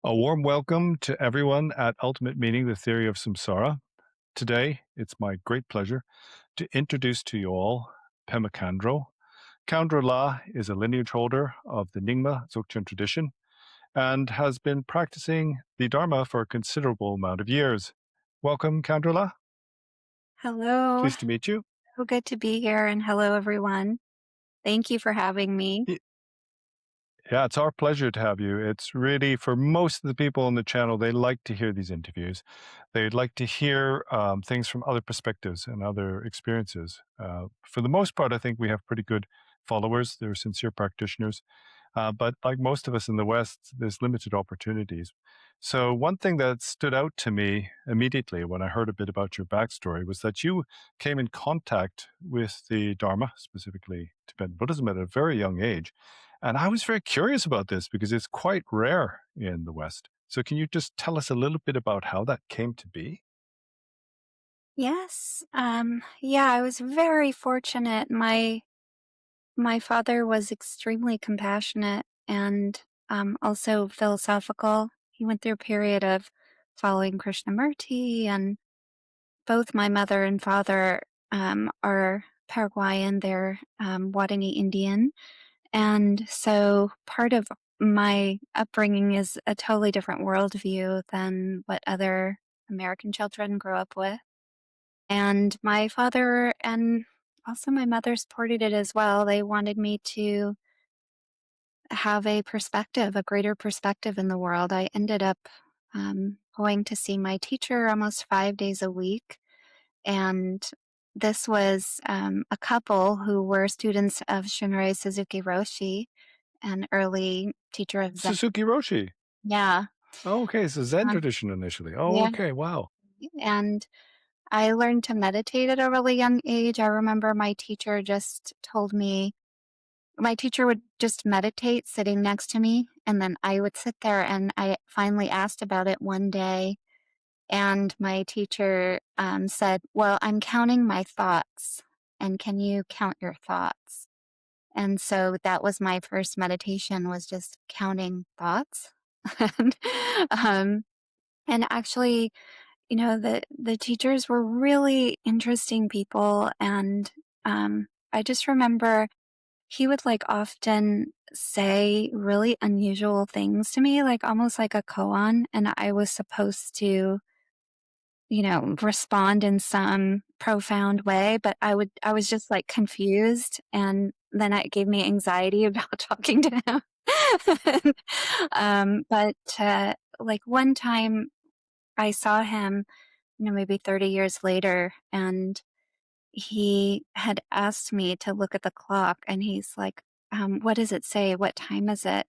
A warm welcome to everyone at Ultimate Meaning, the Theory of Samsara. Today, it's my great pleasure to introduce to you all Pema Khandro. Khandro La is a lineage holder of the Nyingma Dzogchen tradition and has been practicing the Dharma for a considerable amount of years. Welcome, Khandro La. Hello. Pleased to meet you. So good to be here, and hello, everyone. Thank you for having me. Yeah, it's our pleasure to have you. It's really, for most of the people on the channel, they like to hear these interviews. They'd like to hear things from other perspectives and other experiences. For the most part, I think we have pretty good followers. They're sincere practitioners. But like most of us in the West, there's limited opportunities. So, one thing that stood out to me immediately when I heard a bit about your backstory was that you came in contact with the Dharma, specifically Tibetan Buddhism, at a very young age. And I was very curious about this because it's quite rare in the West. So, can you just tell us a little bit about how that came to be? Yes. Yeah, I was very fortunate. My father was extremely compassionate and also philosophical. He went through a period of following Krishnamurti, and both my mother and father are Paraguayan. They're Guarani Indian. And so part of my upbringing is a totally different worldview than what other American children grow up with. And my father and also my mother supported it as well. They wanted me to have a perspective, a greater perspective in the world. I ended up going to see my teacher almost 5 days a week. And this was a couple who were students of Shunrei Suzuki Roshi, an early teacher of Zen. Suzuki Roshi. Yeah. Oh, okay. It's a Zen Um, tradition initially. Oh, yeah. okay. Wow. And I learned to meditate at a really young age. I remember my teacher just told me, my teacher would just meditate sitting next to me. And then I would sit there, and I finally asked about it one day. And my teacher said, "Well, I'm counting my thoughts. And can you count your thoughts?" And so that was my first meditation, was just counting thoughts. and, um, and actually, the teachers were really interesting people, and I just remember he would like often say really unusual things to me, like almost like a koan, and I was supposed to, respond in some profound way, but I was just like confused, and then it gave me anxiety about talking to him. But like one time I saw him, maybe 30 years later, and he had asked me to look at the clock, and he's like, what does it say? What time is it?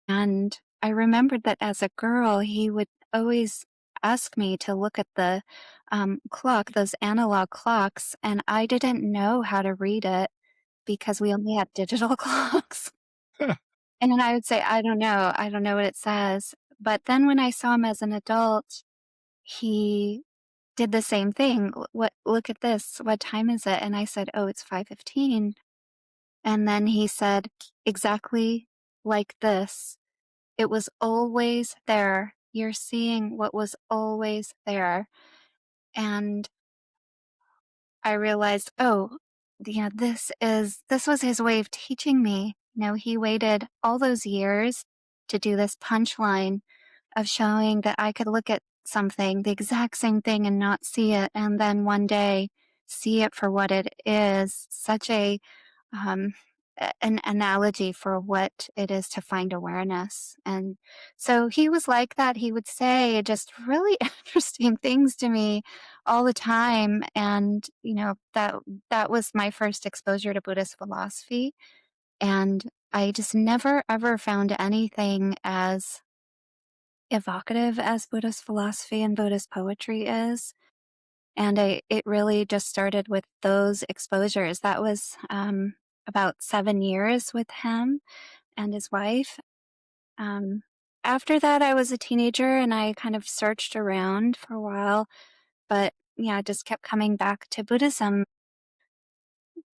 And I remembered that as a girl, he would always ask me to look at the clock, those analog clocks, and I didn't know how to read it because we only had digital clocks. And then I would say, I don't know what it says. But then when I saw him as an adult, he did the same thing. What look at this. What time is it? And I said, "Oh, it's 5:15." And then he said, "Exactly like this. It was always there. You're seeing what was always there." And I realized, oh, this was his way of teaching me. He waited all those years to do this punchline of showing that I could look at something, the exact same thing, and not see it, and then one day see it for what it is. Such um, an analogy for what it is to find awareness. And so he was like that. He would say just really interesting things to me all the time. And, that was my first exposure to Buddhist philosophy. And I just never ever found anything as evocative as Buddhist philosophy and Buddhist poetry is. And it really just started with those exposures. That was about 7 years with him and his wife. Um, After that, I was a teenager, and I kind of searched around for a while, but yeah, I just kept coming back to Buddhism.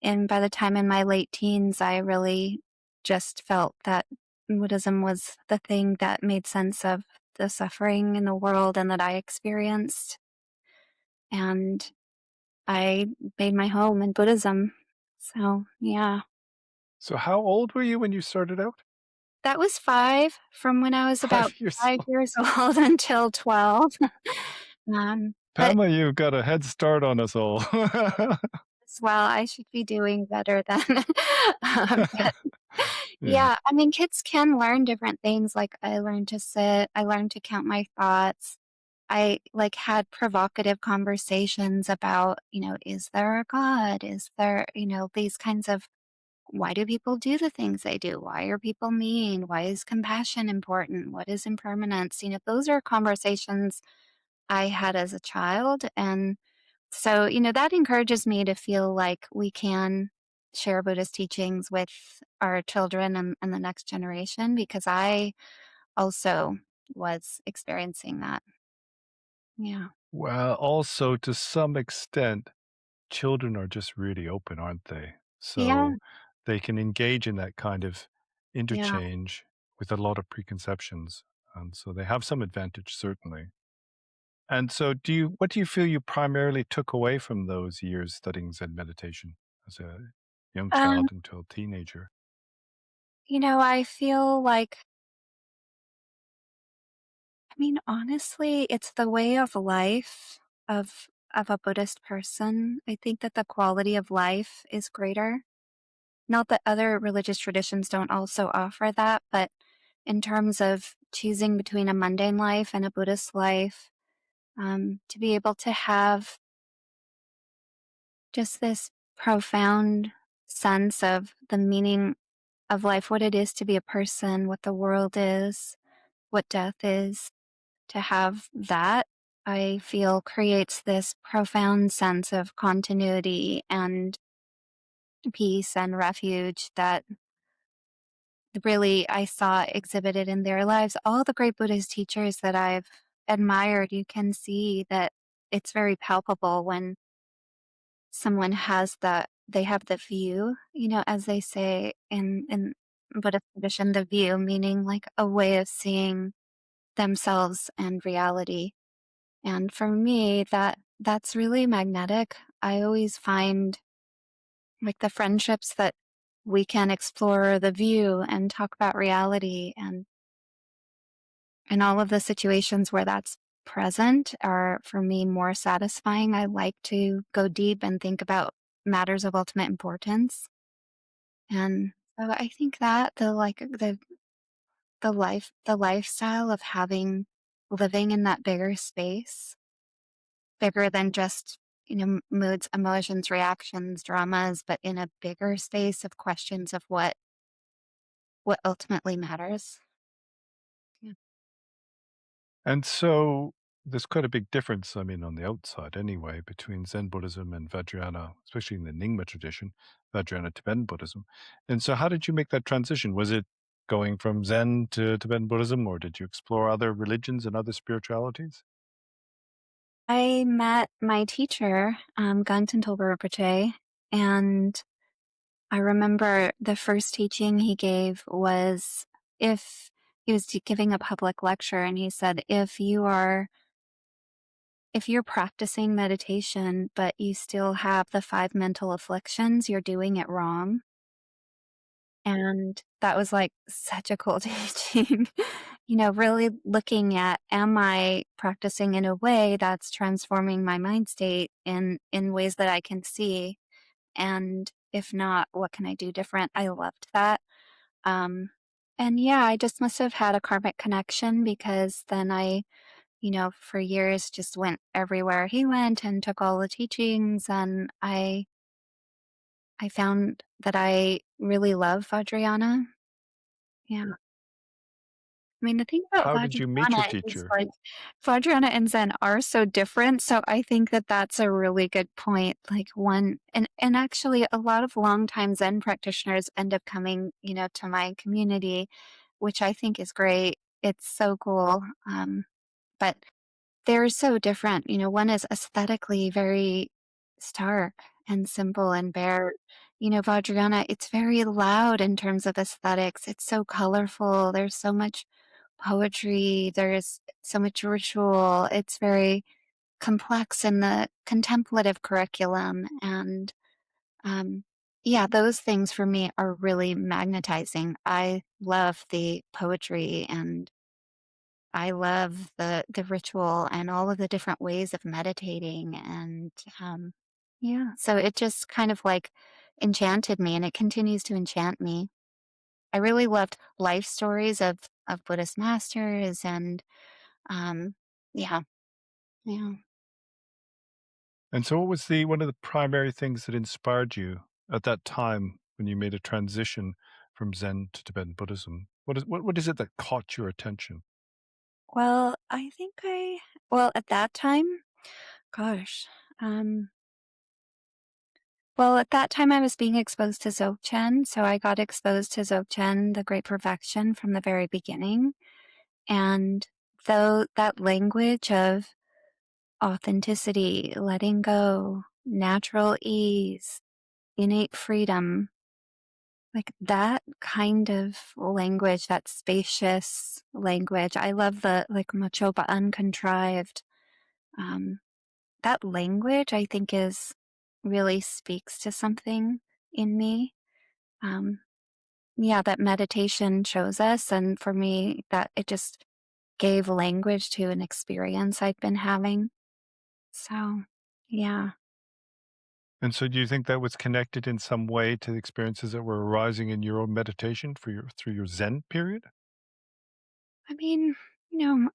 And by the time in my late teens, I really just felt that Buddhism was the thing that made sense of the suffering in the world and that I experienced. And I made my home in Buddhism. So, yeah. So how old were you when you started out? That was 5 from when I was about 5 years 5 old. years old until 12. But Pema, you've got a head start on us all. as well, I should be doing better than but Yeah. yeah, I mean, kids can learn different things, like, I learned to sit, I learned to count my thoughts. I, like, had provocative conversations about, is there a God? Is there, these kinds of why do people do the things they do? Why are people mean? Why is compassion important? What is impermanence? Those are conversations I had as a child. And so, that encourages me to feel like we can share Buddhist teachings with our children and the next generation because I also was experiencing that. Yeah. Well, also to some extent, children are just really open, aren't they? Yeah. So they can engage in that kind of Yeah. interchange with a lot of preconceptions. And so they have some advantage, certainly. And so what do you feel you primarily took away from those years studying Zen meditation as a young Um, child until teenager? I feel like, I mean, honestly, it's the way of life of a Buddhist person. I think that the quality of life is greater. Not that other religious traditions don't also offer that, but in terms of choosing between a mundane life and a Buddhist life, to be able to have just this profound sense of the meaning of life, what it is to be a person, what the world is, what death is, to have that, I feel creates this profound sense of continuity and peace and refuge that really I saw exhibited in their lives. All the great Buddhist teachers that I've admired, you can see that it's very palpable when someone has they have the view, as they say in Buddhist tradition, the view meaning like a way of seeing themselves and reality. And for me, that's really magnetic. I always find like the friendships that we can explore the view and talk about reality and all of the situations where that's present are for me more satisfying. I like to go deep and think about matters of ultimate importance. And so I think that the lifestyle of having living in that bigger space, bigger than just, moods, emotions, reactions, dramas, but in a bigger space of questions of what ultimately matters. Yeah. And so there's quite a big difference, I mean, on the outside anyway, between Zen Buddhism and Vajrayana, especially in the Nyingma tradition, Vajrayana Tibetan Buddhism. And so how did you make that transition? Was it going from Zen to Tibetan Buddhism, or did you explore other religions and other spiritualities? I met my teacher, Ganten Rinpoche, and I remember the first teaching he gave was if he was giving a public lecture and he said, if you're practicing meditation, but you still have the 5 mental afflictions, you're doing it wrong. And that was like such a cool teaching, really looking at, am I practicing in a way that's transforming my mind state in ways that I can see? And if not, what can I do different? I loved that. Um, and yeah, I just must have had a karmic connection because then for years just went everywhere he went and took all the teachings. And I found that I really love Vajrayana. Yeah. I mean, the thing about How did you meet your Vajrayana is teacher? like Vajrayana and Zen are so different. So I think that that's a really good point. Like one, and actually a lot of longtime Zen practitioners end up coming, to my community, which I think is great. It's so cool. But they're so different. One is aesthetically very stark and simple and bare. Vajrayana, it's very loud in terms of aesthetics. It's so colorful. There's so much poetry. There's so much ritual. It's very complex in the contemplative curriculum. And yeah, those things for me are really magnetizing. I love the poetry and I love the ritual and all of the different ways of meditating and yeah, so it just kind of like enchanted me and it continues to enchant me. I really loved life stories of Buddhist masters and um yeah, yeah. And so what was the one of the primary things that inspired you at that time when you made a transition from Zen to Tibetan Buddhism? What is it that caught your attention? Well, I think I well, at that time, gosh, um well, at that time I was being exposed to Dzogchen, so I got exposed to Dzogchen, the Great Perfection, from the very beginning. And though that language of authenticity, letting go, natural ease, innate freedom, like that kind of language, that spacious language. I love the like Machopa uncontrived. Um, that language I think is really speaks to something in me. Um, yeah, that meditation shows us. And for me, that it just gave language to an experience I'd been having. So, yeah. And so do you think that was connected in some way to the experiences that were arising in your own meditation for your through your Zen period? I mean,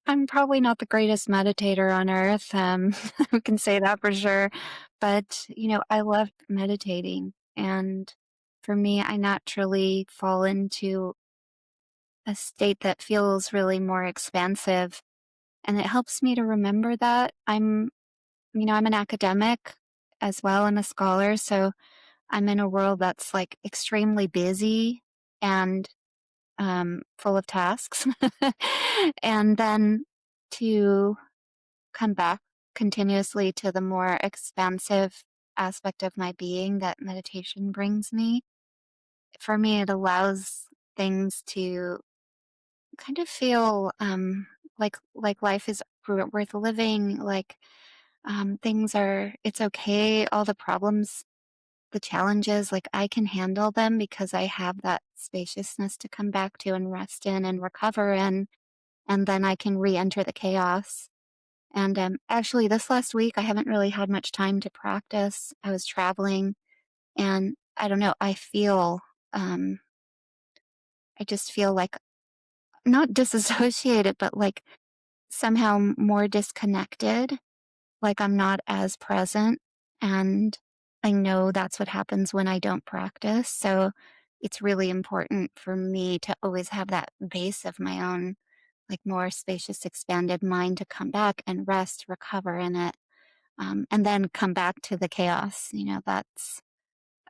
I'm probably not the greatest meditator on earth. I can say that for sure. But, I love meditating. And for me, I naturally fall into a state that feels really more expansive. And it helps me to remember that I'm an academic as well. I'm a scholar. So I'm in a world that's like extremely busy and full of tasks. And then to come back continuously to the more expansive aspect of my being that meditation brings me, for me, it allows things to kind of feel like life is worth living, like things are, it's okay, all the problems, the challenges, like I can handle them because I have that spaciousness to come back to and rest in and recover in, and then I can re-enter the chaos. And actually, this last week, I haven't really had much time to practice. I was traveling, and I don't know. Um, I just feel like not disassociated, but like somehow more disconnected. Like I'm not as present. And I know that's what happens when I don't practice. So it's really important for me to always have that base of my own, like more spacious, expanded mind to come back and rest, recover in it, and then come back to the chaos.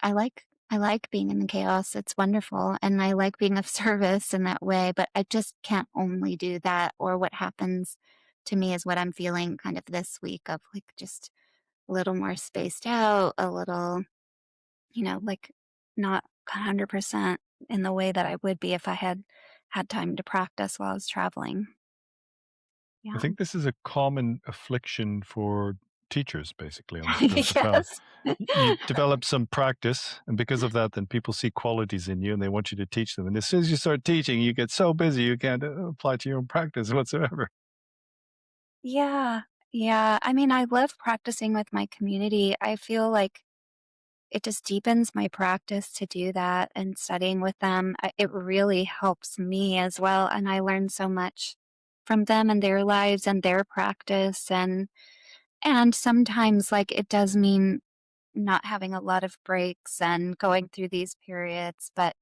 I like being in the chaos. It's wonderful. And I like being of service in that way, but I just can't only do that. Or what happens to me is what I'm feeling kind of this week of like just a little more spaced out, a little, like not 100% in the way that I would be if I had had time to practice while I was traveling. I Yeah. think this is a common affliction for teachers, basically, on the spiritual path. Yes. You develop some practice, and because of that, then people see qualities in you and they want you to teach them. And as soon as you start teaching, you get so busy you can't apply to your own practice whatsoever. Yeah. Yeah. I mean, I love practicing with my community. I feel like it just deepens my practice to do that and studying with them. It really helps me as well. And I learn so much from them and their lives and their practice. And sometimes like it does mean not having a lot of breaks and going through these periods. But,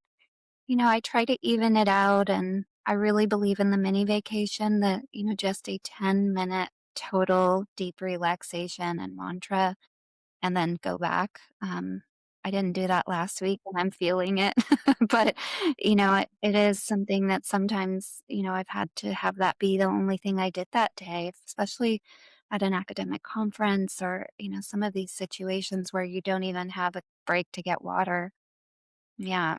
I try to even it out and I really believe in the mini vacation that, just a 10-minute total deep relaxation and mantra and then go back. I didn't do that last week and I'm feeling it. But, it is something that sometimes, I've had to have that be the only thing I did that day, especially at an academic conference or, some of these situations where you don't even have a break to get water. Yeah.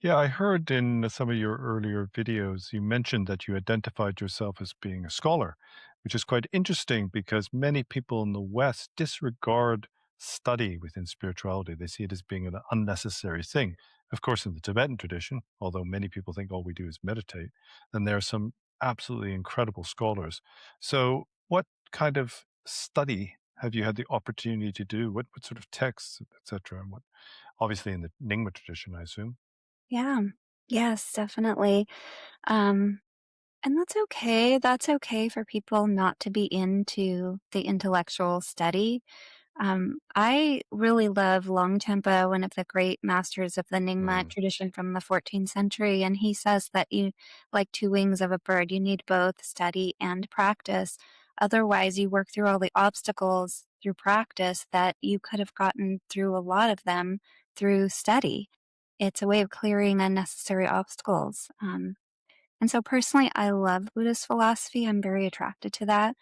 Yeah, I heard in some of your earlier videos, you mentioned that you identified yourself as being a scholar, which is quite interesting because many people in the West disregard study within spirituality. They see it as being an unnecessary thing. Of course, in the Tibetan tradition, although many people think all we do is meditate, then there are some absolutely incredible scholars. So, what kind of study have you had the opportunity to do? What sort of texts, etc.? And what, obviously, in the Nyingma tradition, I assume. Yeah. Yes, definitely. Um, and that's okay. That's okay for people not to be into the intellectual study. I really love Longtempa, one of the great masters of the Nyingma Mm, tradition from the 14th century, and he says that you, like two wings of a bird, you need both study and practice. Otherwise, you work through all the obstacles through practice that you could have gotten through a lot of them through study. It's a way of clearing unnecessary obstacles. And so, personally, I love Buddhist philosophy. I'm very attracted to that.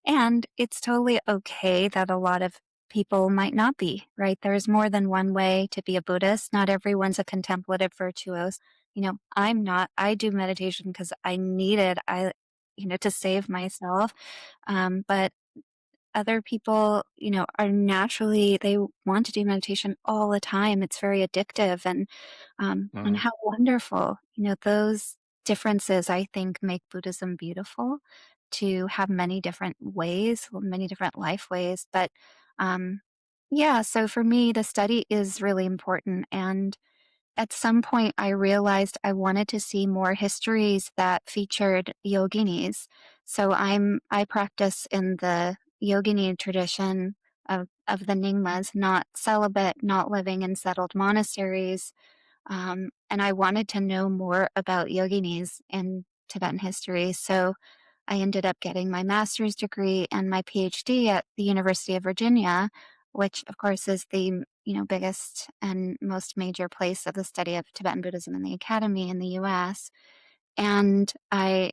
And it's totally okay that a lot of people might not be, right? There's more than one way to be a Buddhist. Not everyone's a contemplative virtuoso. I'm not. I do meditation because I need it. To save myself. But other people, are naturally, they want to do meditation all the time. It's very addictive and mm. how wonderful, those differences I think make Buddhism beautiful to have many different ways, many different life ways. But yeah, so for me, the study is really important. And at some point, I realized I wanted to see more histories that featured yoginis. So I practice in the yogini tradition of the Nyingmas, not celibate, not living in settled monasteries. And I wanted to know more about yoginis in Tibetan history. So I ended up getting my master's degree and my PhD at the University of Virginia, which of course is the biggest and most major place of the study of Tibetan Buddhism in the academy in the US. And I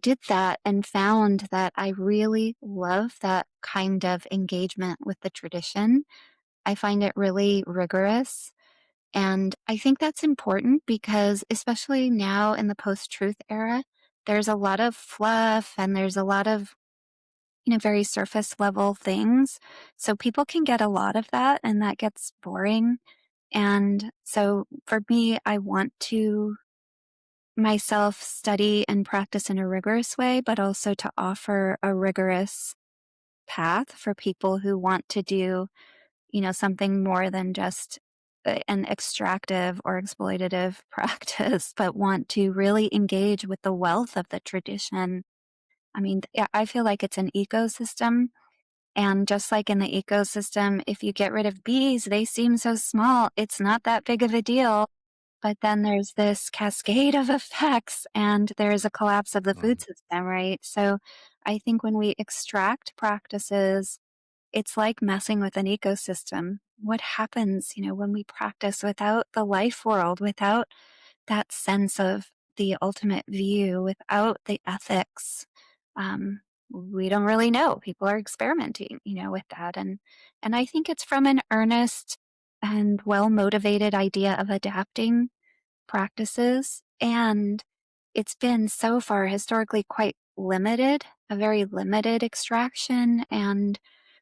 did that and found that I really love that kind of engagement with the tradition. I find it really rigorous. And I think that's important because, especially now in the post truth era, there's a lot of fluff and there's a lot of, very surface level things. So people can get a lot of that and that gets boring. And so for me, I want to myself study and practice in a rigorous way, but also to offer a rigorous path for people who want to do something more than just an extractive or exploitative practice, but want to really engage with the wealth of the tradition. I mean, yeah, I feel like it's an ecosystem. And just like in the ecosystem, if you get rid of bees, they seem so small. It's not that big of a deal. But then there's this cascade of effects, and there's a collapse of the food Mm. system, right? So I think when we extract practices, it's like messing with an ecosystem. What happens, when we practice without the life world, without that sense of the ultimate view, without the ethics? We don't really know. People are experimenting, with that. And I think it's from an earnest and well motivated idea of adapting practices. And it's been so far historically quite limited, a very limited extraction. And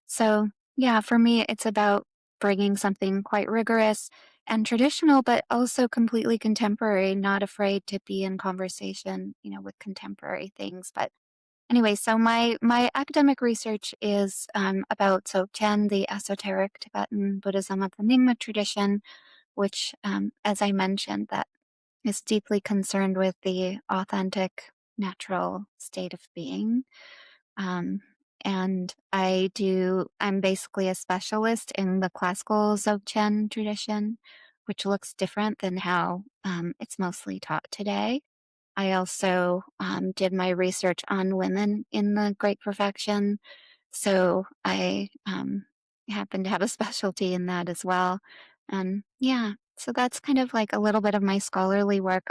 so, yeah, for me, it's about bringing something quite rigorous and traditional, but also completely contemporary, not afraid to be in conversation, with contemporary things. But anyway, so my academic research is about Dzogchen, the esoteric Tibetan Buddhism of the Nyingma tradition, which, as I mentioned, that is deeply concerned with the authentic, natural state of being. Um, and I'm basically a specialist in the classical Dzogchen tradition, which looks different than how it's mostly taught today. I also did my research on women in the Great Perfection. So I happen to have a specialty in that as well. And yeah, so that's kind of like a little bit of my scholarly work.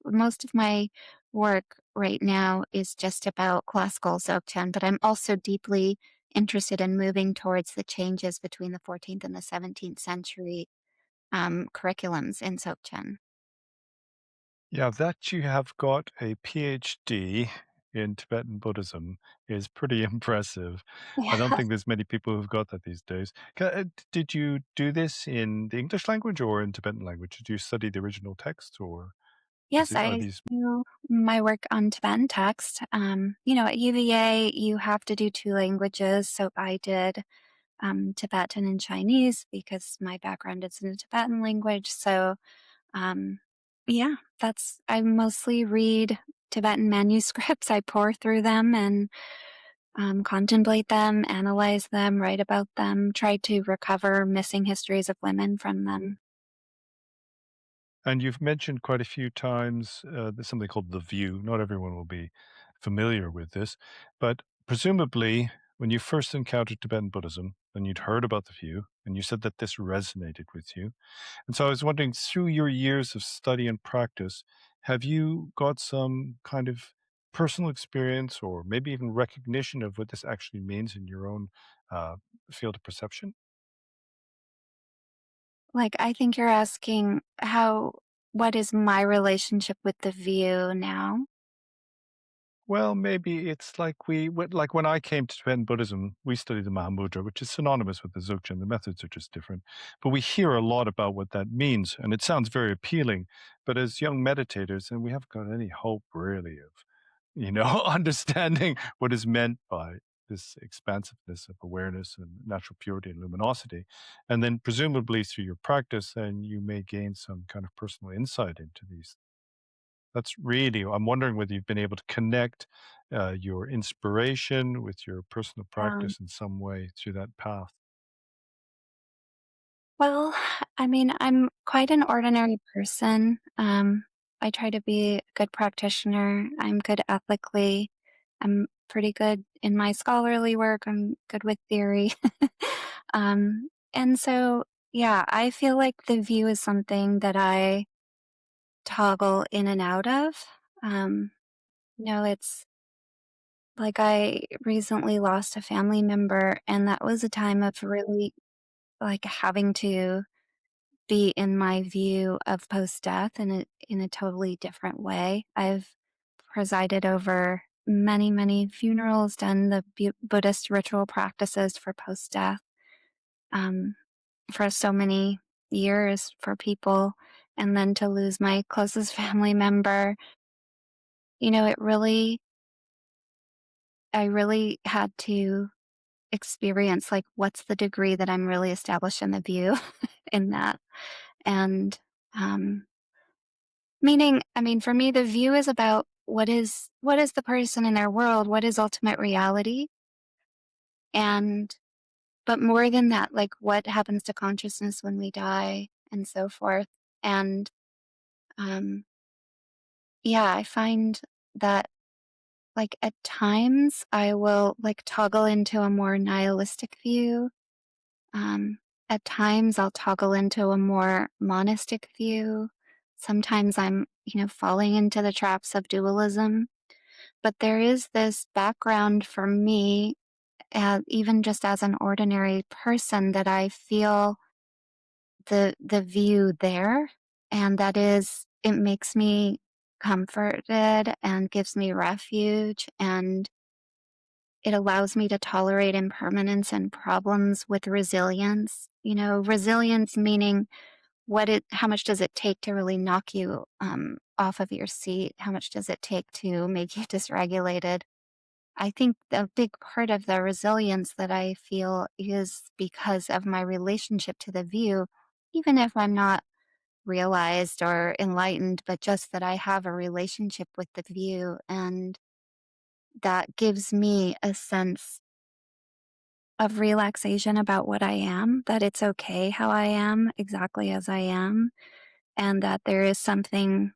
Most of my work right now is just about classical Dzogchen, but I'm also deeply interested in moving towards the changes between the 14th and the 17th century curriculums in Dzogchen. Yeah, that you have got a PhD in Tibetan Buddhism is pretty impressive. I don't Yeah. think there's many people who've got that these days. Did you do this in the English language or in Tibetan language? Did you study the original text, or Yes, are I these? do my work on Tibetan text. At UVA, you have to do two languages. So I did Tibetan and Chinese because my background is in the Tibetan language. So, um, yeah, I mostly read Tibetan manuscripts. I pour through them and contemplate them, analyze them, write about them, try to recover missing histories of women from them. And you've mentioned quite a few times there's something called the view. Not everyone will be familiar with this, but presumably when you first encountered Tibetan Buddhism, then you'd heard about the view, and you said that this resonated with you. And so I was wondering, through your years of study and practice, have you got some kind of personal experience or maybe even recognition of what this actually means in your own uh, field of perception? Like, I think you're asking what is my relationship with the view now? Well, maybe it's like like when I came to Tibetan Buddhism, we studied the Mahamudra, which is synonymous with the Dzogchen. The methods are just different, but we hear a lot about what that means, and it sounds very appealing. But as young meditators, and we haven't got any hope really of, understanding what is meant by this expansiveness of awareness and natural purity and luminosity, and then presumably through your practice, then you may gain some kind of personal insight into these. That's really, I'm wondering whether you've been able to connect your inspiration with your personal Um, practice in some way through that path. well, I mean, I'm quite an ordinary person. I try to be a good practitioner. I'm good ethically. I'm pretty good in my scholarly work. I'm good with theory. And so, yeah, I feel like the view is something that I toggle in and out of. It's like I recently lost a family member, and that was a time of really like having to be in my view of post death in a totally different way. I've presided over many, many funerals, done the Buddhist ritual practices for post death um, for so many years for people. And then to lose my closest family member, it really, I really had to experience like what's the degree that I'm really established in the view in that. And um meaning, I mean, for me the view is about what is the person in their world, what is ultimate reality? And but more than that, like what happens to consciousness when we die and so forth. And um yeah, I find that like at times I will like toggle into a more nihilistic view. Um, at times, I'll toggle into a more monistic view. Sometimes I'm, falling into the traps of dualism. But there is this background for me, even just as an ordinary person, that I feel the view there, and that is, it makes me comforted and gives me refuge, and it allows me to tolerate impermanence and problems with resilience. Resilience meaning how much does it take to really knock you off of your seat? How much does it take to make you dysregulated? I think a big part of the resilience that I feel is because of my relationship to the view, even if I'm not realized or enlightened, but just that I have a relationship with the view. And that gives me a sense of relaxation about what I am, that it's okay how I am exactly as I am, and that there is something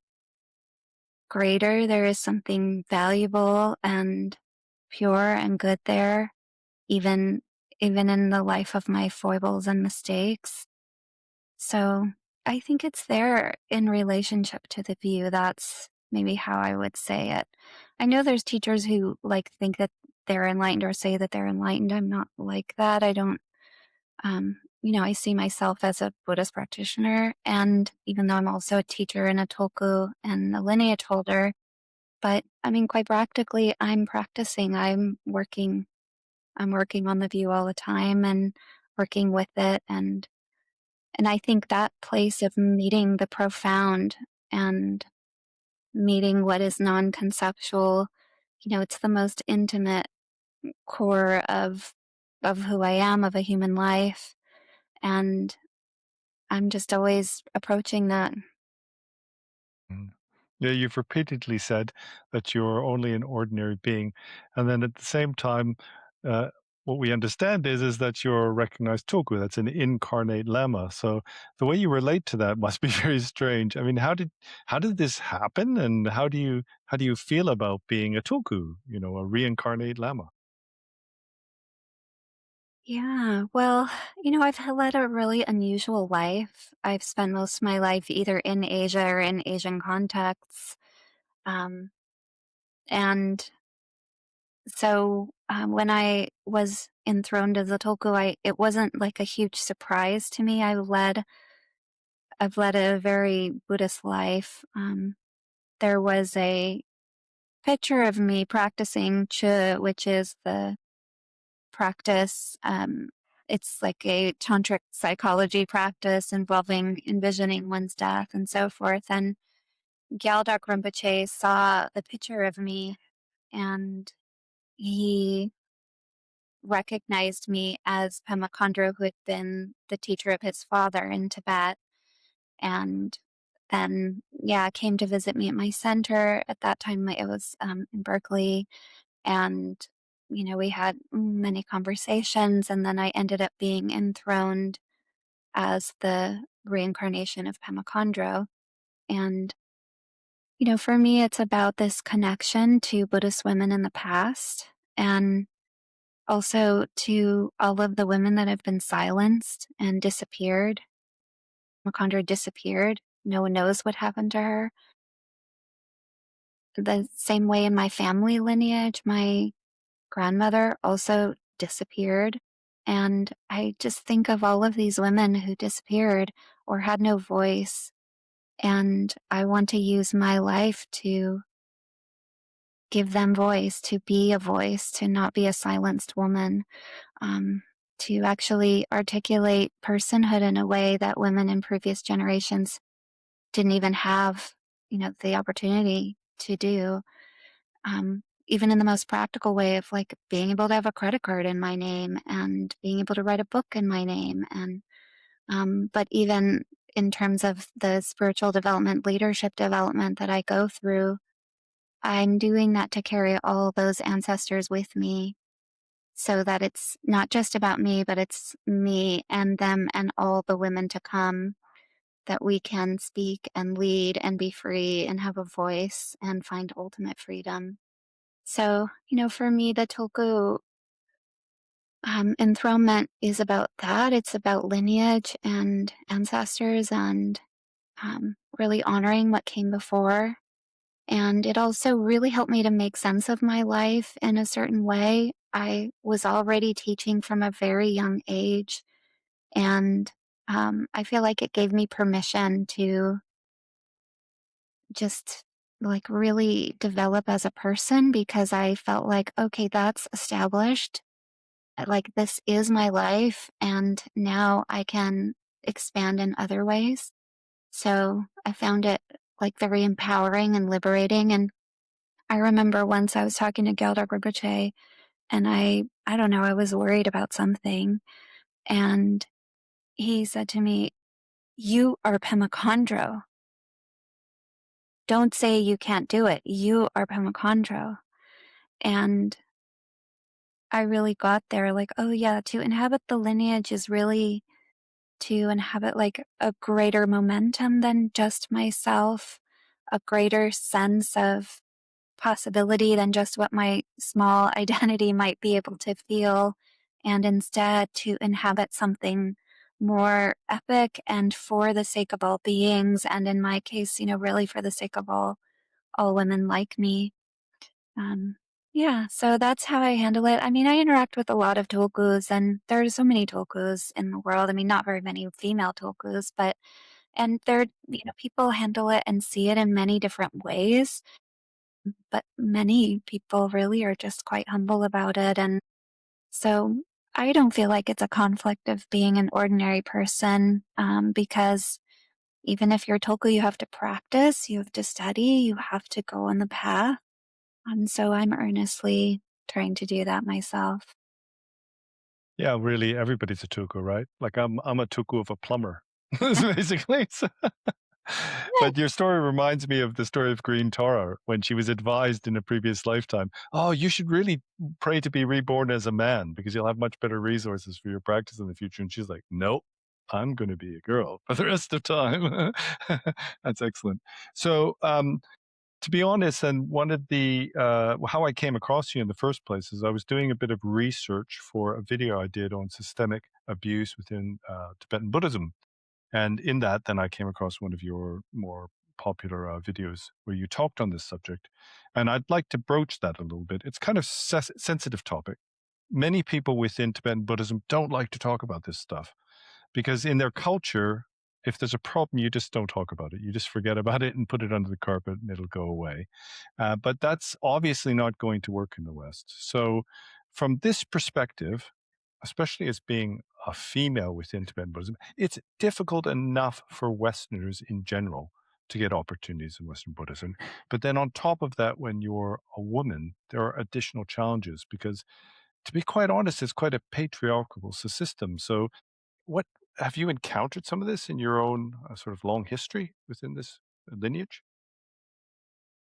greater, there is something valuable and pure and good there, even even in the life of my foibles and mistakes. So I think it's there in relationship to the view. That's maybe how I would say it. I know there's teachers who like think that they're enlightened or say that they're enlightened. I'm not like that. I don't I see myself as a Buddhist practitioner, and even though I'm also a teacher and a Toku and a lineage holder, but I mean, quite practically, I'm practicing. I'm working on the view all the time and working with it, and I think that place of meeting the profound and meeting what is non-conceptual, it's the most intimate core of who I am, of a human life, and I'm just always approaching that. Mm. Yeah, you've repeatedly said that you're only an ordinary being, and then at the same time, uh, what we understand is that you're a recognized Toku. That's an incarnate lama. So the way you relate to that must be very strange. I mean, how did this happen, and how do you feel about being a Toku? A reincarnate lama. Yeah, well, I've led a really unusual life. I've spent most of my life either in Asia or in Asian contexts. Um, and so when I was enthroned as a Toku, it wasn't like a huge surprise to me. I've led a very Buddhist life. There was a picture of me practicing Chu, which is the practice. It's like a tantric psychology practice involving envisioning one's death and so forth. And Gyaldak Rinpoche saw the picture of me, and he recognized me as Pema Khandro, who had been the teacher of his father in Tibet. And then, yeah, came to visit me at my center. At that time, it was in Berkeley. And, we had many conversations. And then I ended up being enthroned as the reincarnation of Pema Khandro. And, for me, it's about this connection to Buddhist women in the past, and also to all of the women that have been silenced and disappeared. Pema Khandro disappeared. No one knows what happened to her. The same way in my family lineage, my grandmother also disappeared. And I just think of all of these women who disappeared or had no voice. And I want to use my life to give them voice, to be a voice, to not be a silenced woman, um, to actually articulate personhood in a way that women in previous generations didn't even have, the opportunity to do. Even in the most practical way of like being able to have a credit card in my name and being able to write a book in my name. And, but even in terms of the spiritual development, leadership development that I go through, I'm doing that to carry all those ancestors with me so that it's not just about me, but it's me and them and all the women to come, that we can speak and lead and be free and have a voice and find ultimate freedom. So, for me, the Toku enthronement is about that. It's about lineage and ancestors and really honoring what came before. And it also really helped me to make sense of my life in a certain way. I was already teaching from a very young age, and I feel like it gave me permission to just like really develop as a person, because I felt like, okay, that's established. Like, this is my life, and now I can expand in other ways. So I found it like very empowering and liberating. And I remember once I was talking to Gelder Rinpoche, and I don't know, I was worried about something. And he said to me, "You are Pema Khandro. Don't say you can't do it. You are Pema Khandro." And I really got there like, oh yeah, to inhabit the lineage is really to inhabit like a greater momentum than just myself, a greater sense of possibility than just what my small identity might be able to feel, and instead to inhabit something more epic and for the sake of all beings, and in my case, really for the sake of all women like me. Um, Yeah, so that's how I handle it. I mean, I interact with a lot of tokus, and there's so many tokus in the world. I mean, not very many female tokus, but and they're people handle it and see it in many different ways. But many people really are just quite humble about it, and so I don't feel like it's a conflict of being an ordinary person, because even if you're toku, you have to practice, you have to study, you have to go on the path. And so I'm earnestly trying to do that myself. Yeah, really, everybody's a tuku, right? Like I'm a tuku of a plumber, basically. So but your story reminds me of the story of Green Torah when she was advised in a previous lifetime, "Oh, you should really pray to be reborn as a man because you'll have much better resources for your practice in the future." And she's like, "Nope, I'm going to be a girl for the rest of time." That's excellent. So, to be honest, and one of the how I came across you in the first place is I was doing a bit of research for a video I did on systemic abuse within Tibetan Buddhism, and in that, then I came across one of your more popular videos where you talked on this subject. And I'd like to broach that a little bit. It's kind of sensitive topic. Many people within Tibetan Buddhism don't like to talk about this stuff because in their culture, if there's a problem, you just don't talk about it. You just forget about it and put it under the carpet and it'll go away. But that's obviously not going to work in the West. So, from this perspective, especially as being a female within Tibetan Buddhism, it's difficult enough for Westerners in general to get opportunities in Western Buddhism. But then on top of that, when you're a woman, there are additional challenges because, to be quite honest, it's quite a patriarchal system. So, what have you encountered some of this in your own sort of long history within this lineage?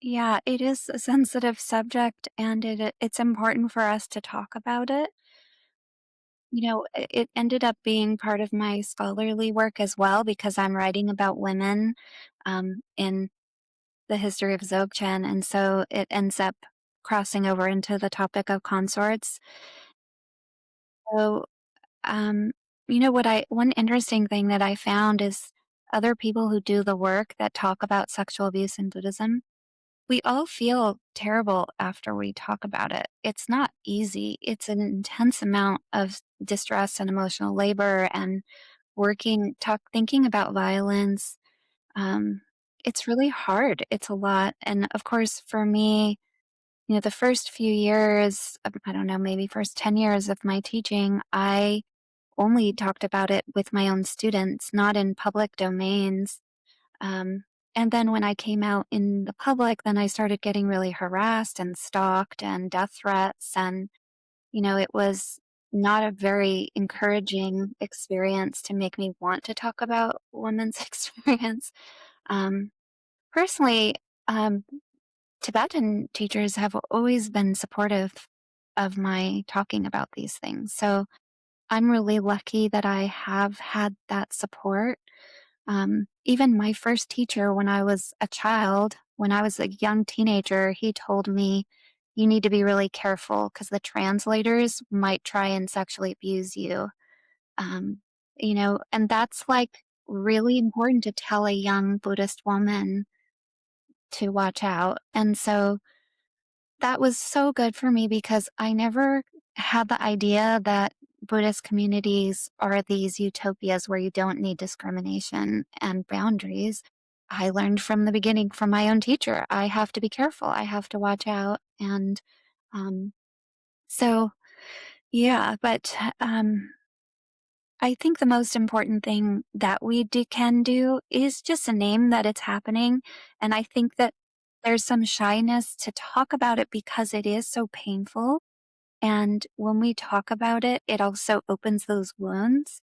Yeah, it is a sensitive subject, and it's important for us to talk about it. It ended up being part of my scholarly work as well because I'm writing about women in the history of Dzogchen, and so it ends up crossing over into the topic of consorts. So, um, one interesting thing that I found is other people who do the work that talk about sexual abuse in Buddhism, we all feel terrible after we talk about it. It's not easy. It's an intense amount of distress and emotional labor and thinking about violence. Um, it's really hard. It's a lot. And of course, for me, the first few years, I don't know, maybe first 10 years of my teaching, I only talked about it with my own students, not in public domains. Um, and then when I came out in the public, then I started getting really harassed and stalked and death threats. And, it was not a very encouraging experience to make me want to talk about women's experience. Um, Personally, um, Tibetan teachers have always been supportive of my talking about these things. So I'm really lucky that I have had that support. Even my first teacher, when I was a child, when I was a young teenager, he told me, you need to be really careful because the translators might try and sexually abuse you. Um, and that's like really important to tell a young Buddhist woman to watch out. And so that was so good for me because I never had the idea that Buddhist communities are these utopias where you don't need discrimination and boundaries. I learned from the beginning from my own teacher. I have to be careful. I have to watch out. And um, so, yeah, but I think the most important thing that can do is just a name that it's happening. And I think that there's some shyness to talk about it because it is so painful. And when we talk about it, it also opens those wounds.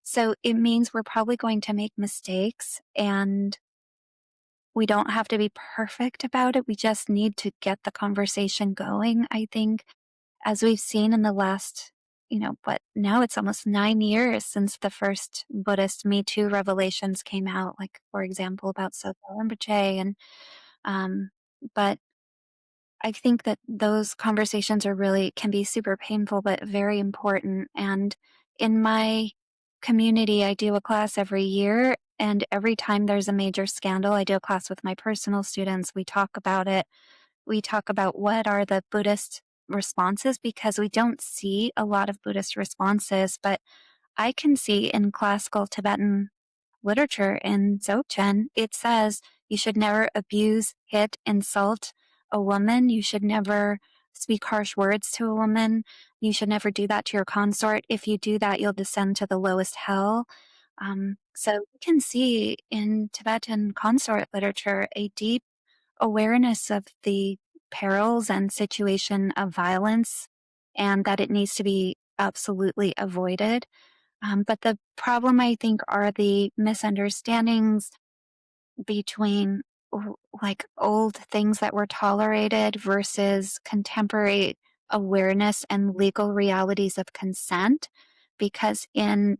So it means we're probably going to make mistakes and we don't have to be perfect about it. We just need to get the conversation going. I think, as we've seen in the last, but now it's almost 9 years since the first Buddhist Me Too revelations came out, like, for example, about Soto Rinpoche. Um, but I think that those conversations can be super painful, but very important. And in my community, I do a class every year. And every time there's a major scandal, I do a class with my personal students. We talk about it. we talk about what are the Buddhist responses because we don't see a lot of Buddhist responses, but I can see in classical Tibetan literature in Dzogchen, it says you should never abuse, hit, insult a woman. You should never speak harsh words to a woman. You should never do that to your consort. If you do that, you'll descend to the lowest hell. So we can see in Tibetan consort literature a deep awareness of the perils and situation of violence and that it needs to be absolutely avoided. But the problem, I think, are the misunderstandings between like old things that were tolerated versus contemporary awareness and legal realities of consent. Because in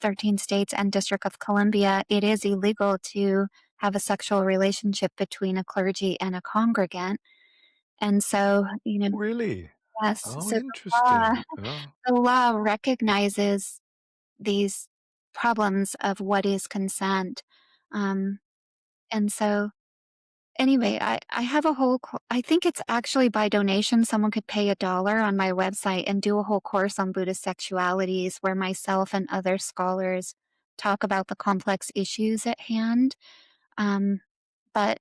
13 states and District of Columbia, it is illegal to have a sexual relationship between a clergy and a congregant. And so, Really? yes, Oh, so law, interesting. Oh. the law recognizes these problems of what is consent. Um, and so, anyway, I have a whole, I think it's actually by donation. Someone could pay $1 on my website and do a whole course on Buddhist sexualities where myself and other scholars talk about the complex issues at hand. Um, but,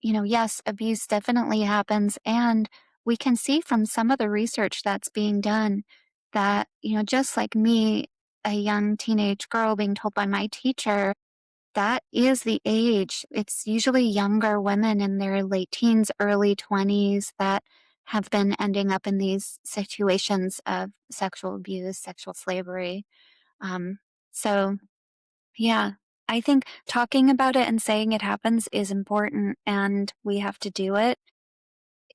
yes, abuse definitely happens. And we can see from some of the research that's being done that, just like me, a young teenage girl being told by my teacher, that is the age. It's usually younger women in their late teens, early 20s that have been ending up in these situations of sexual abuse, sexual slavery. Um, so, yeah, I think talking about it and saying it happens is important, and we have to do it,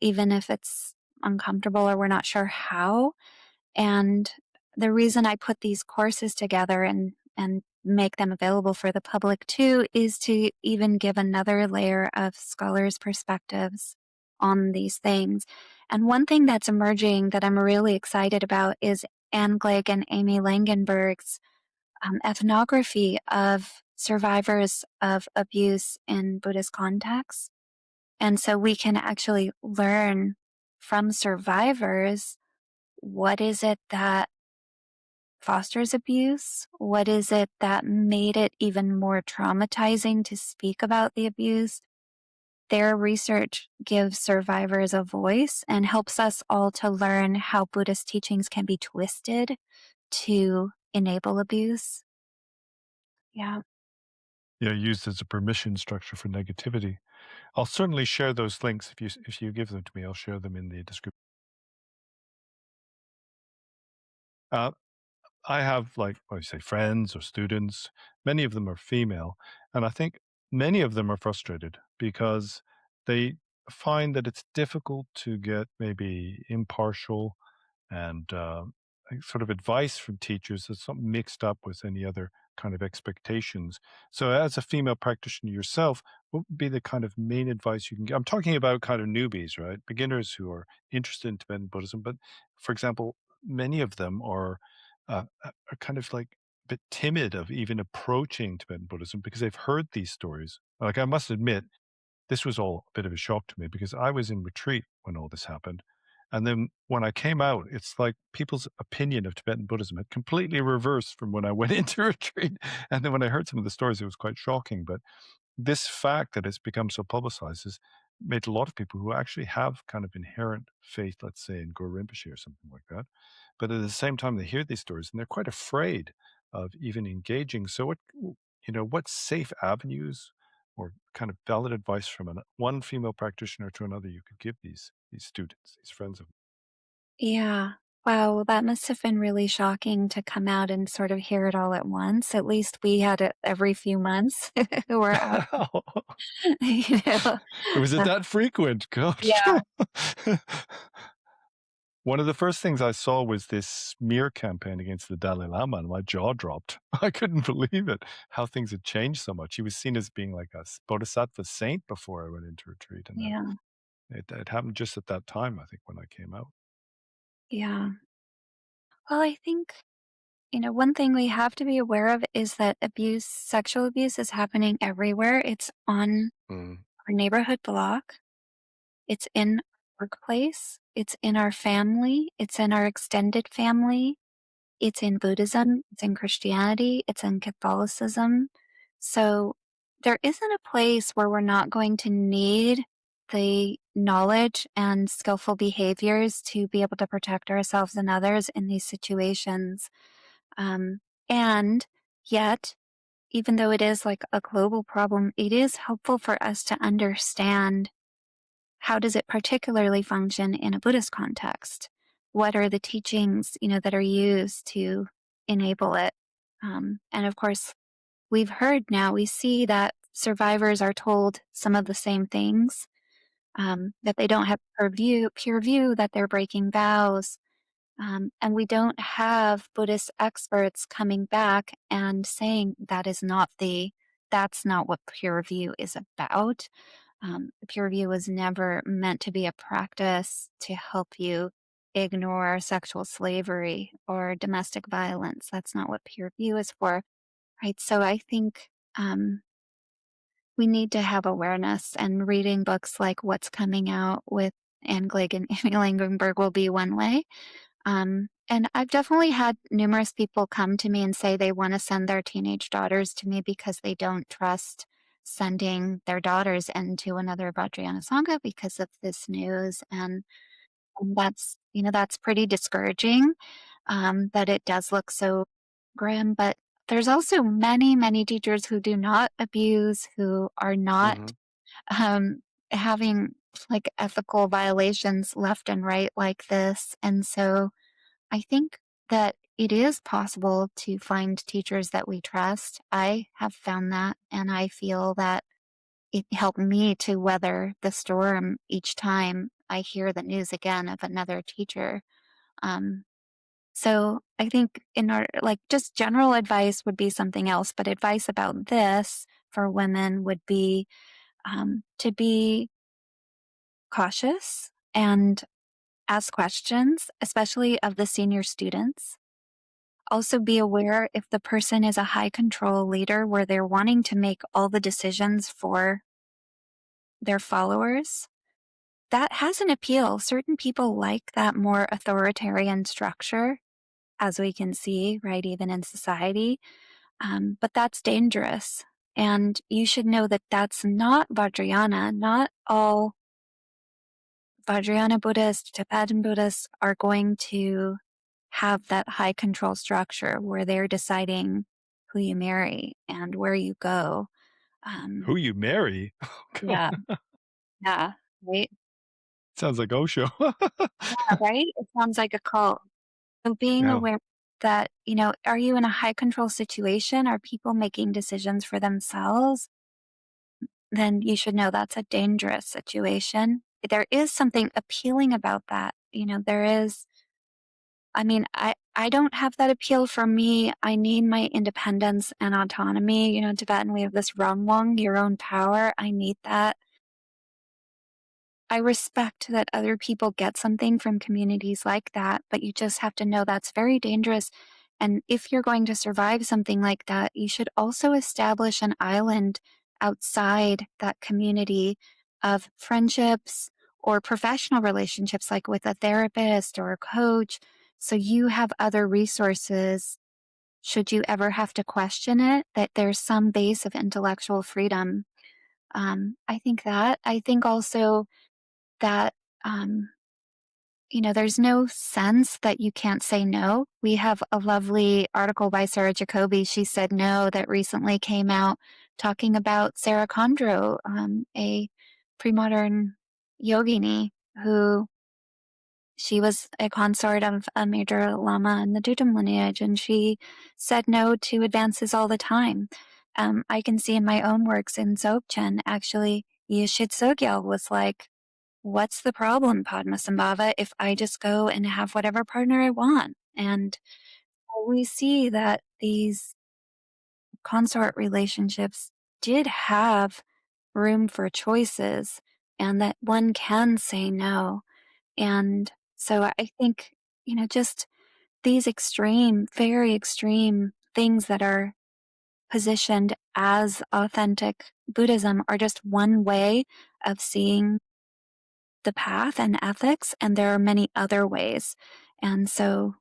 even if it's uncomfortable or we're not sure how. And the reason I put these courses together and make them available for the public too is to even give another layer of scholars' perspectives on these things. And one thing that's emerging that I'm really excited about is Anne Glegg and Amy Langenberg's ethnography of survivors of abuse in Buddhist contexts. And so we can actually learn from survivors what is it that fosters abuse? What is it that made it even more traumatizing to speak about the abuse? Their research gives survivors a voice and helps us all to learn how Buddhist teachings can be twisted to enable abuse. Yeah. Yeah, used as a permission structure for negativity. I'll certainly share those links if you give them to me. I'll share them in the description. Uh, I have like what do you say, friends or students. Many of them are female, and I think many of them are frustrated because they find that it's difficult to get maybe impartial and like sort of advice from teachers that's not mixed up with any other kind of expectations. So, as a female practitioner yourself, what would be the kind of main advice you can give? I'm talking about kind of newbies, right? Beginners who are interested in Tibetan Buddhism, but for example, many of them are kind of like a bit timid of even approaching Tibetan Buddhism because they've heard these stories. Like I must admit, this was all a bit of a shock to me because I was in retreat when all this happened. And then when I came out, it's like people's opinion of Tibetan Buddhism had completely reversed from when I went into retreat. And then when I heard some of the stories, it was quite shocking. But this fact that it's become so publicized has made a lot of people who actually have kind of inherent faith, let's say in Guru Rinpoche or something like that. But at the same time, they hear these stories and they're quite afraid of even engaging. So, what safe avenues or kind of valid advice from one female practitioner to another you could give these students, these friends of Yeah. Wow, that must have been really shocking to come out and sort of hear it all at once. At least we had it every few months. We're out, you know. Was it Uh, that frequent? Gosh. yeah. One of the first things I saw was this smear campaign against the Dalai Lama, and my jaw dropped. I couldn't believe it, how things had changed so much. He was seen as being like a bodhisattva saint before I went into retreat, and then Yeah. it happened just at that time, I think, when I came out. Yeah. Well, I think, one thing we have to be aware of is that abuse, sexual abuse is happening everywhere. It's on Mm. our neighborhood block. It's in workplace, it's in our family, it's in our extended family, it's in Buddhism, it's in Christianity, it's in Catholicism. So there isn't a place where we're not going to need the knowledge and skillful behaviors to be able to protect ourselves and others in these situations. Um, and yet, even though it is like a global problem, it is helpful for us to understand how does it particularly function in a Buddhist context? What are the teachings, that are used to enable it? And of course, we've heard now, we see that survivors are told some of the same things, that they don't have peer view, that they're breaking vows. And we don't have Buddhist experts coming back and saying that's not what peer review is about. Peer review was never meant to be a practice to help you ignore sexual slavery or domestic violence. That's not what peer review is for, right? So I think we need to have awareness, and reading books like what's coming out with Anne Glegg and Amy Langenberg will be one way. And I've definitely had numerous people come to me and say they want to send their teenage daughters to me because they don't trust sending their daughters into another Vajrayana Sangha because of this news. And that's pretty discouraging, that it does look so grim. But there's also many, many teachers who do not abuse, who are not Mhm. um, having like ethical violations left and right like this. And so I think that it is possible to find teachers that we trust. I have found that, and I feel that it helped me to weather the storm each time I hear the news again of another teacher. Um, so I think in our like just general advice would be something else, but advice about this for women would be to be cautious and ask questions, especially of the senior students. Also be aware if the person is a high control leader where they're wanting to make all the decisions for their followers. That has an appeal. Certain people like that more authoritarian structure, as we can see, right, even in society. But that's dangerous. And you should know that that's not Vajrayana. Not all Vajrayana Buddhists, Tibetan Buddhists are going to have that high control structure where they're deciding who you marry and where you go. Um, Who you marry? Oh, yeah, God. yeah, right? Sounds like Osho. Yeah, right? It sounds like a cult. So being Yeah. aware that, are you in a high control situation? Are people making decisions for themselves? Then you should know that's a dangerous situation. There is something appealing about that. There is, I mean, I don't have that appeal for me. I need my independence and autonomy. In Tibetan, we have this Ramwang, your own power. I need that. I respect that other people get something from communities like that, but you just have to know that's very dangerous. And if you're going to survive something like that, you should also establish an island outside that community of friendships or professional relationships, like with a therapist or a coach. So you have other resources should you ever have to question it, that there's some base of intellectual freedom. I think that. I think also that um, there's no sense that you can't say no. We have a lovely article by Sarah Jacoby, She Said No, that recently came out talking about Sarah Khandro, a pre-modern yogini who she was a consort of a major lama in the Dudum lineage, and she said no to advances all the time. I can see in my own works in Dzogchen, actually, Yeshit Sogyal was like, what's the problem, Padmasambhava, if I just go and have whatever partner I want? And we see that these consort relationships did have room for choices and that one can say no. And so I think, just these extreme, very extreme things that are positioned as authentic Buddhism are just one way of seeing the path and ethics, and there are many other ways. And so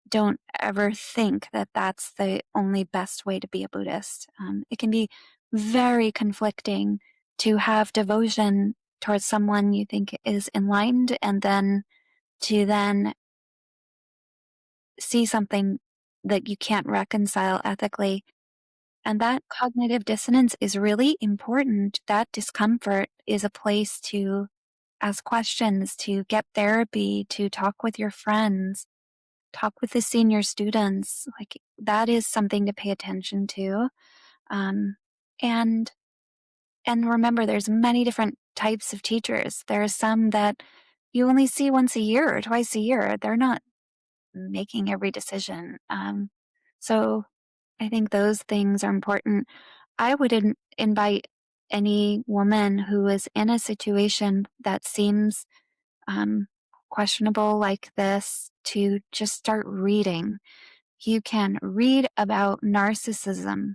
don't ever think that that's the only best way to be a Buddhist. It can be very conflicting to have devotion towards someone you think is enlightened and then to then see something that you can't reconcile ethically. And that cognitive dissonance is really important. That discomfort is a place to ask questions, to get therapy, to talk with your friends, talk with the senior students. Like that is something to pay attention to. Um, and and remember, there's many different types of teachers. There are some that you only see once a year or twice a year. They're not making every decision. So I think those things are important. I would invite any woman who is in a situation that seems um, questionable like this to just start reading. You can read about narcissism,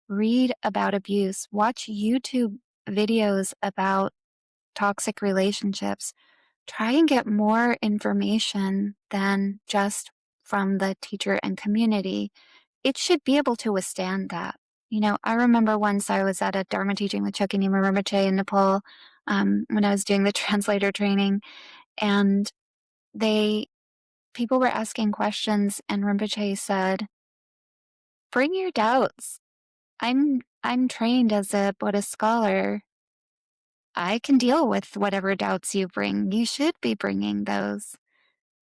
read about abuse, watch YouTube videos about toxic relationships. Try and get more information than just from the teacher and community. It should be able to withstand that. I remember once I was at a Dharma teaching with Choka Rinpoche in Nepal when I was doing the translator training, and they people were asking questions, and Rinpoche said, "Bring your doubts. I'm trained as a Buddhist scholar. I can deal with whatever doubts you bring. You should be bringing those."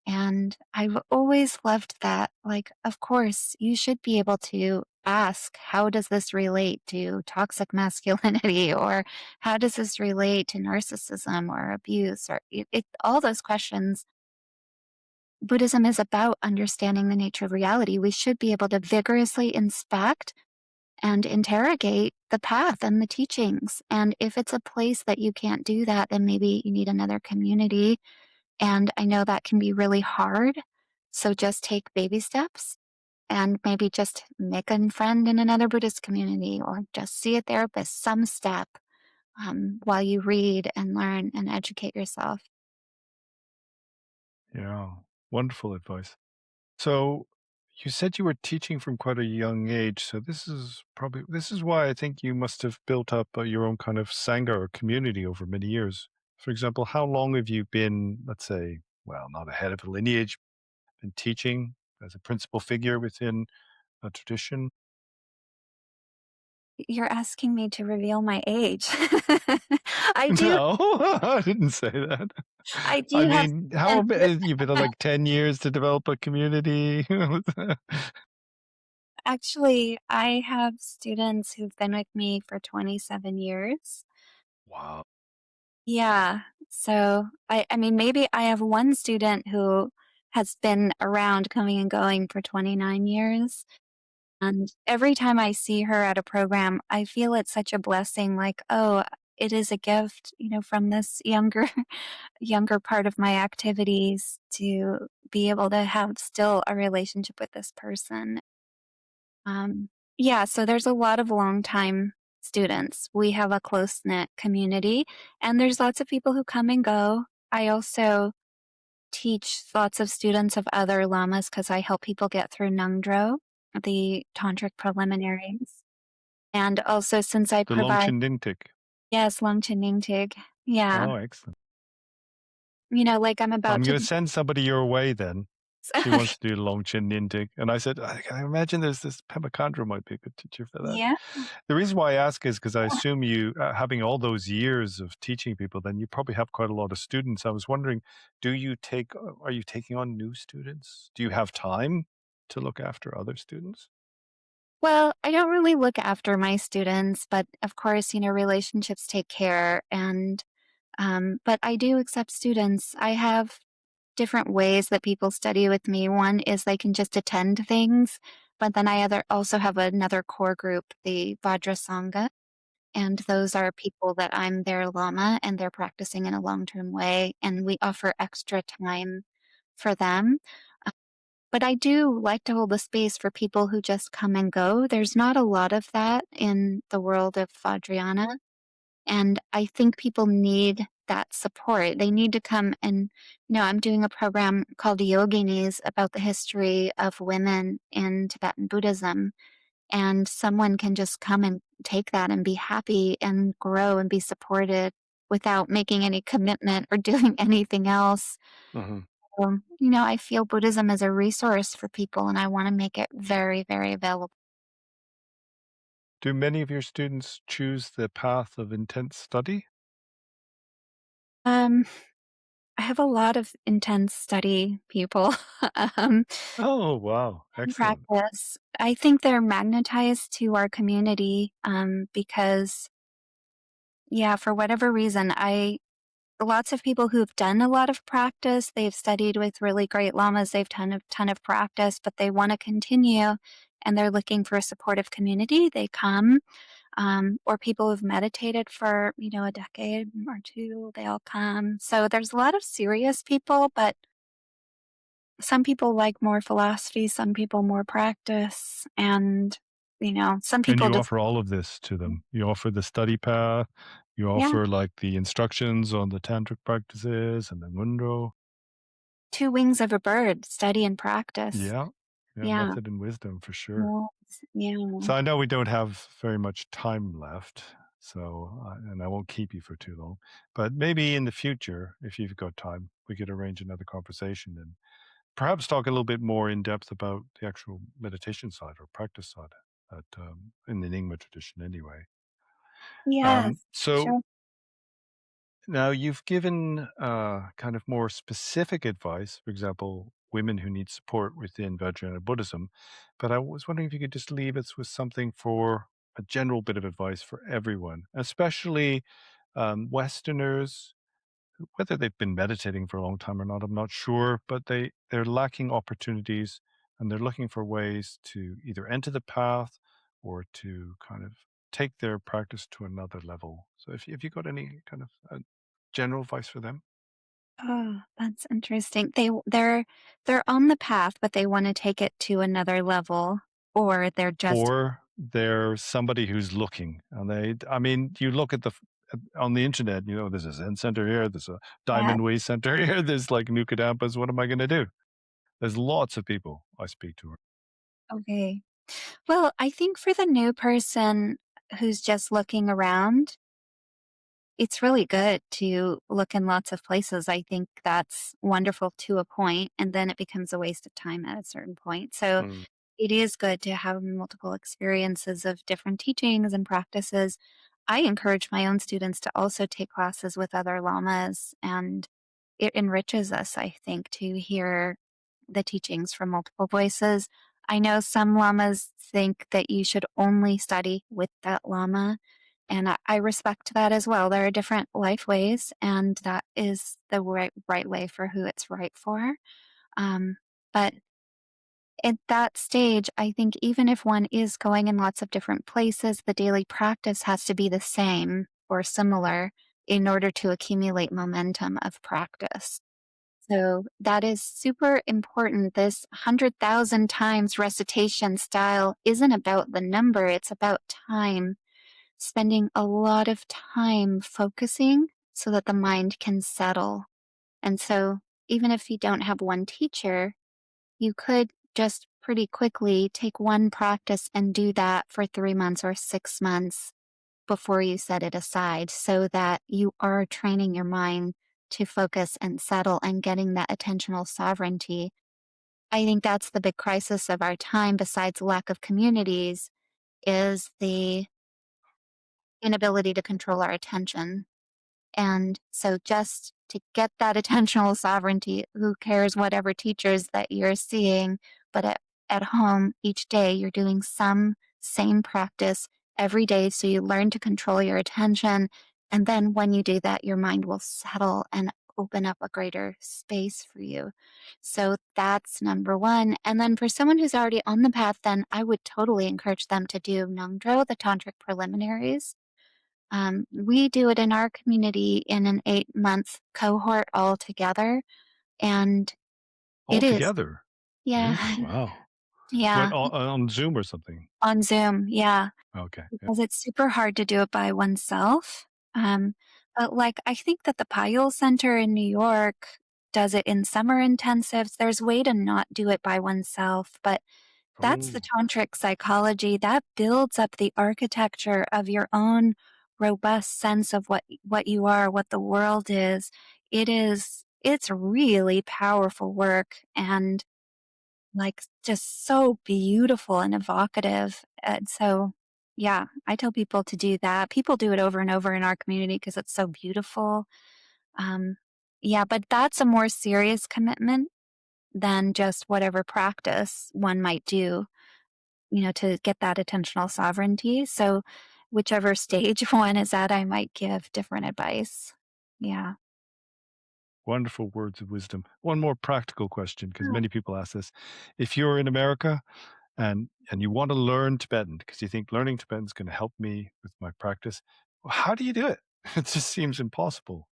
And I've always loved that. Like, of course, you should be able to ask, how does this relate to toxic masculinity? Or how does this relate to narcissism or abuse? Or all those questions. Buddhism is about understanding the nature of reality. We should be able to vigorously inspect and interrogate the path and the teachings. And if it's a place that you can't do that, then maybe you need another community. And I know that can be really hard. So just take baby steps and maybe just make a friend in another Buddhist community or just see a therapist, some step while you read and learn and educate yourself. Yeah, wonderful advice. So you said you were teaching from quite a young age. So this is why I think you must have built up your own kind of sangha or community over many years. For example, how long have you been, let's say, well, not a head of a lineage, been teaching as a principal figure within a tradition? You're asking me to reveal my age. I do No, I didn't say that. I I do have mean, how students. you've been like 10 years to develop a community? Actually, I have students who've been with me for 27 years. Wow. Yeah. So I mean, maybe I have one student who has been around coming and going for 29 years. And every time I see her at a program, I feel it's such a blessing, like, oh, it is a gift, from this younger younger part of my activities to be able to have still a relationship with this person. Yeah, so there's a lot of long-time students. We have a close-knit community, and there's lots of people who come and go. I also teach lots of students of other lamas because I help people get through Nungdro, the tantric preliminaries. And also since I The provide Longchen Dintik. yes, Longchen Ningtig. Yeah. Oh, excellent. Like I'm I'm about to going to send somebody your way then. She okay. wants to do Longchen Nindik. And I said, I imagine there's this Pema Khandro might be a good teacher for that. Yeah. The reason why I ask is because I assume you, having all those years of teaching people, then you probably have quite a lot of students. I was wondering, are you taking on new students? Do you have time to look after other students? Well, I don't really look after my students, but of course, relationships take care and but I do accept students. I have different ways that people study with me. One is they can just attend things, but then also have another core group, the Vajra Sangha, and those are people that I'm their lama and they're practicing in a long-term way, and we offer extra time for them. Uh, But I do like to hold the space for people who just come and go. There's not a lot of that in the world of Vajrayana, and I think people need that support. They need to come and, I'm doing a program called Yoginis about the history of women in Tibetan Buddhism. And someone can just come and take that and be happy and grow and be supported without making any commitment or doing anything else. Mhm. I feel Buddhism is a resource for people and I want to make it very, very available. Do many of your students choose the path of intense study? Um, I have a lot of intense study people um, Oh, wow. in Excellent. practice. I think they're magnetized to our community because, yeah, for whatever reason, I lots of people who've done a lot of practice, they've studied with really great lamas, they've done a ton of practice, but they want to continue and they're looking for a supportive community. They come, or people who've meditated for, a decade or two, they all come. So there's a lot of serious people, but some people like more philosophy, some people more practice, and, some And people you just, offer all of this to them. You offer the study path, you yeah, offer, like, the instructions on the tantric practices and the Ngondro. two wings of a bird, study and practice. Yeah. Yeah, Yeah. method and wisdom for sure. Yes, yeah. So I know we don't have very much time left, so, and I won't keep you for too long, but maybe in the future, if you've got time, we could arrange another conversation and perhaps talk a little bit more in depth about the actual meditation side or practice side in the Nyingma tradition anyway. Yes, So sure. now you've given kind of more specific advice, for example, women who need support within Vajrayana Buddhism. But I was wondering if you could just leave us with something for a general bit of advice for everyone, especially Westerners, whether they've been meditating for a long time or not, I'm not sure, but they're lacking opportunities and they're looking for ways to either enter the path or to kind of take their practice to another level. So if you got any kind of general advice for them, Oh, that's interesting. They're on the path, but they wanna take it to another level, or they're just or they're somebody who's looking and I mean, you look at on the internet, there's a Zen center here, there's a yeah, Diamond Way center here, there's like Nukadampas. What am I going to do? There's lots of people I speak to. okay. Well, I think for the new person who's just looking around, it's really good to look in lots of places. I think that's wonderful to a point, and then it becomes a waste of time at a certain point. So Mm. it is good to have multiple experiences of different teachings and practices. I encourage my own students to also take classes with other lamas, and it enriches us, I think, to hear the teachings from multiple voices. I know some lamas think that you should only study with that lama, and I respect that as well. There are different life ways, and that is the right way for who it's right for. But at that stage, I think even if one is going in lots of different places, the daily practice has to be the same or similar in order to accumulate momentum of practice. So that is super important. This 100,000 times recitation style isn't about the number, it's about time, spending a lot of time focusing so that the mind can settle. And so even if you don't have one teacher, you could just pretty quickly take one practice and do that for 3 months or 6 months before you set it aside so that you are training your mind to focus and settle and getting that attentional sovereignty. I think that's the big crisis of our time, besides lack of communities, is the inability to control our attention. And so just to get that attentional sovereignty, who cares whatever teachers that you're seeing, but at home each day, you're doing some same practice every day. So you learn to control your attention. And then when you do that, your mind will settle and open up a greater space for you. So that's number one. And then for someone who's already on the path, then I would totally encourage them to do Nongdro, the tantric preliminaries. We do it in our community in an 8-month cohort all together, and All it is, together. yeah, Really? Wow. What, yeah, on Zoom or something? on Zoom, yeah, Okay. Yeah. because it's super hard to do it by oneself. Um, But, like, I think that the Payal Center in New York does it in summer intensives. There's a way to not do it by oneself, but that's the Oh, tantric psychology. That builds up the architecture of your own robust sense of what you are, what the world is. It's really powerful work and, like, just so beautiful and evocative, and so, yeah, I tell people to do that. People do it over and over in our community because it's so beautiful. Um, yeah, but that's a more serious commitment than just whatever practice one might do, to get that attentional sovereignty. So, whichever stage one is at, I might give different advice. Yeah. wonderful words of wisdom. One more practical question, because Oh. many people ask this. If you're in America and you want to learn Tibetan because you think learning Tibetan is going to help me with my practice, how do you do it? It just seems impossible.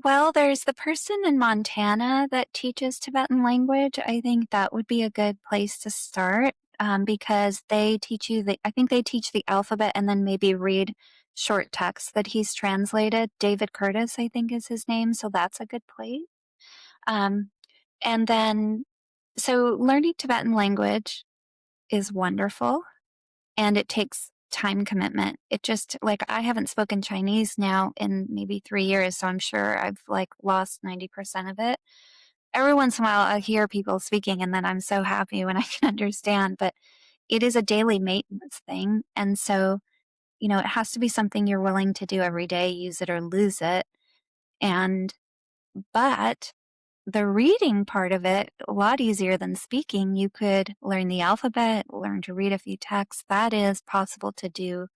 Well, there's the person in Montana that teaches Tibetan language. I think that would be a good place to start, because I think they teach the alphabet and then maybe read short texts that he's translated. David Curtis, I think is his name. So that's a good place. Um, and then, so learning Tibetan language is wonderful and it takes time commitment. It just like I haven't spoken Chinese now in maybe 3 years, so I'm sure I've like lost 90% of it. Every once in a while I hear people speaking and then I'm so happy when I can understand, but it is a daily maintenance thing. And so, it has to be something you're willing to do every day, use it or lose it. And but the reading part of it, a lot easier than speaking. You could learn the alphabet, learn to read a few texts. That is possible to do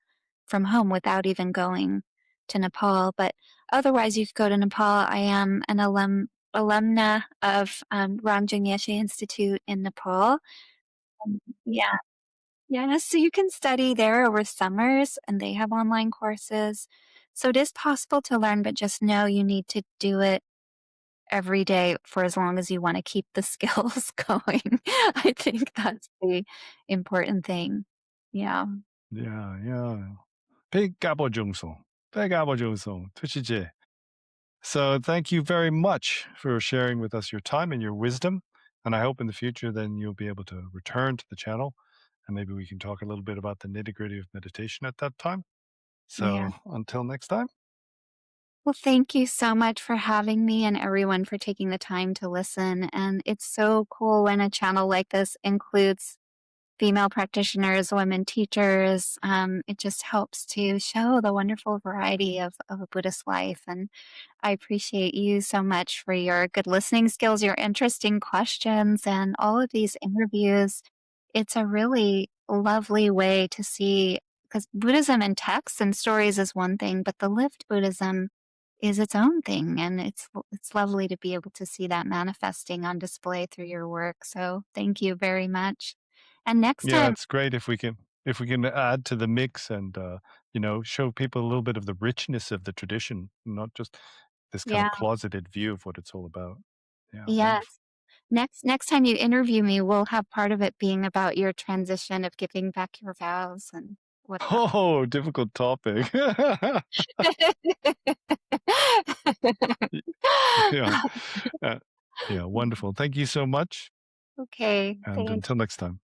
from home without even going to Nepal. But otherwise, you could go to Nepal. I am an alumna of Rangjung Yeshe Institute in Nepal. Yeah. Yeah. So you can study there over summers, and they have online courses. So it is possible to learn, but just know you need to do it every day for as long as you want to keep the skills going. I think that's the important thing. Yeah. Yeah, yeah. Big Gabo Jungso. Big Gabo Jungso. Tushije. So thank you very much for sharing with us your time and your wisdom. And I hope in the future then you'll be able to return to the channel and maybe we can talk a little bit about the nitty gritty of meditation at that time. Yeah. So until next time. Well, thank you so much for having me and everyone for taking the time to listen. And it's so cool when a channel like this includes female practitioners, women teachers. It just helps to show the wonderful variety of a Buddhist life. And I appreciate you so much for your good listening skills, your interesting questions, and all of these interviews. It's a really lovely way to see, because Buddhism in texts and stories is one thing, but the lived Buddhism is its own thing, and it's lovely to be able to see that manifesting on display through your work. So thank you very much. And next Yeah, time, it's great if we can add to the mix and show people a little bit of the richness of the tradition, not just this kind of yeah, closeted view of what it's all about. Yeah, wonderful. yes. Next time you interview me, we'll have part of it being about your transition of giving back your vows and what that. Oh, difficult topic. Yeah. Uh, yeah, wonderful. Thank you so much, Okay, and thanks. until next time.